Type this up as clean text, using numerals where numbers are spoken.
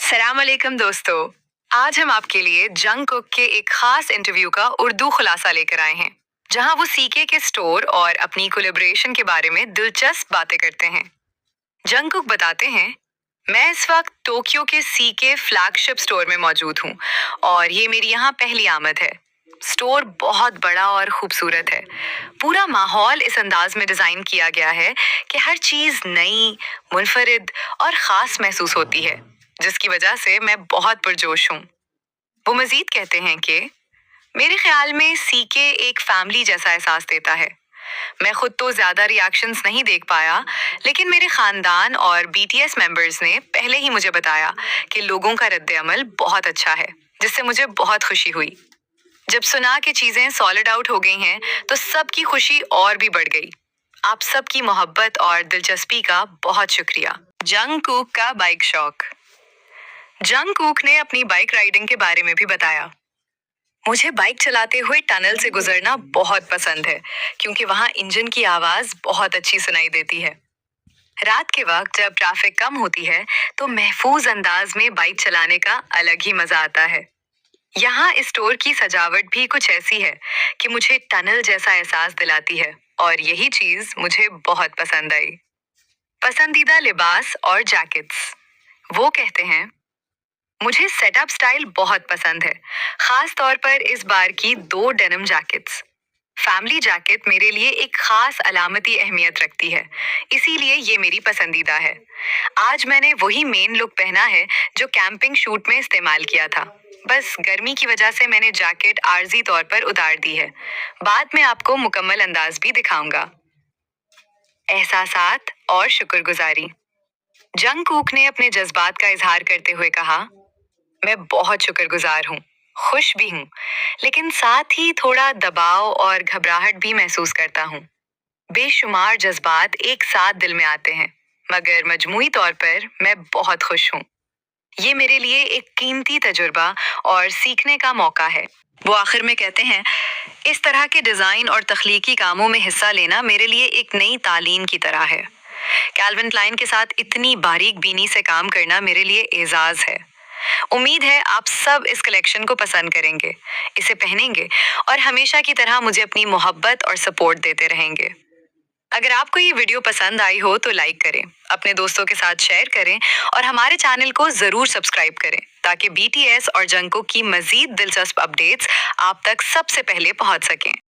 सलाम अलैकुम दोस्तों, आज हम आपके लिए जंगकुक के एक खास इंटरव्यू का उर्दू खुलासा लेकर आए हैं, जहां वो सीके के स्टोर और अपनी कोलैबोरेशन के बारे में दिलचस्प बातें करते हैं। जंगकुक बताते हैं, मैं इस वक्त टोक्यो के सीके फ्लैगशिप स्टोर में मौजूद हूँ और ये मेरी यहाँ पहली आमद है। स्टोर बहुत बड़ा और खूबसूरत है। पूरा माहौल इस अंदाज में डिजाइन किया गया है कि हर चीज नई, मुनफरिद और खास महसूस होती है, जिसकी वजह से मैं बहुत पुरजोश हूँ। वो मजीद कहते हैं कि मेरे ख्याल में सीके एक फैमिली जैसा एहसास देता है। मैं खुद तो ज्यादा रिएक्शंस नहीं देख पाया, लेकिन मेरे खानदान और बीटीएस मेंबर्स ने पहले ही मुझे बताया कि लोगों का रद्द अमल बहुत अच्छा है, जिससे मुझे बहुत खुशी हुई। जब सुना कि चीजें सॉलिड आउट हो गई हैं, तो सबकी खुशी और भी बढ़ गई। आप सबकी मोहब्बत और दिलचस्पी का बहुत शुक्रिया। जंगकुक का बाइक शौक। जंगकुक ने अपनी बाइक राइडिंग के बारे में भी बताया, मुझे बाइक चलाते हुए टनल से गुजरना बहुत पसंद है, क्योंकि वहां इंजन की आवाज बहुत अच्छी सुनाई देती है। रात के वक्त जब ट्रैफिक कम होती है, तो महफूज अंदाज में बाइक चलाने का अलग ही मजा आता है। यहाँ स्टोर की सजावट भी कुछ ऐसी है कि मुझे टनल जैसा एहसास दिलाती है, और यही चीज मुझे बहुत पसंद आई। पसंदीदा लिबास और जैकेट्स। वो कहते हैं, मुझे सेटअप स्टाइल बहुत पसंद है, खास तौर पर इस बार की 2 डेनिम जैकेट्स। फैमिली जैकेट मेरे लिए एक खास अलामती अहमियत रखती है, इसीलिए ये मेरी पसंदीदा है। आज मैंने वही मेन लुक पहना है जो कैंपिंग शूट में इस्तेमाल किया था। बस गर्मी की वजह से मैंने जैकेट आर्जी तौर पर उतार दी है। बाद में आपको मुकम्मल अंदाज भी दिखाऊंगा। एहसासात और शुक्रगुजारी। जंगकुक ने अपने जज्बात का इजहार करते हुए कहा, मैं बहुत शुक्रगुजार हूँ, खुश भी हूँ, लेकिन साथ ही थोड़ा दबाव और घबराहट भी महसूस करता हूँ। बेशुमार जज्बात एक साथ दिल में आते हैं, मगर मजमूई तौर पर मैं बहुत खुश हूँ। ये मेरे लिए एक कीमती तजुर्बा और सीखने का मौका है। वो आखिर में कहते हैं, इस तरह के डिजाइन और तख्लीकी कामों में हिस्सा लेना मेरे लिए एक नई तालीम की तरह है। कैल्विन क्लाइन के साथ इतनी बारीक बीनी से काम करना मेरे लिए एजाज है। उम्मीद है आप सब इस कलेक्शन को पसंद करेंगे, इसे पहनेंगे और हमेशा की तरह मुझे अपनी मोहब्बत और सपोर्ट देते रहेंगे। अगर आपको ये वीडियो पसंद आई हो तो लाइक करें, अपने दोस्तों के साथ शेयर करें और हमारे चैनल को जरूर सब्सक्राइब करें, ताकि बीटीएस और जंगकुक की मजीद दिलचस्प अपडेट्स आप तक सबसे पहले पहुंच सकें।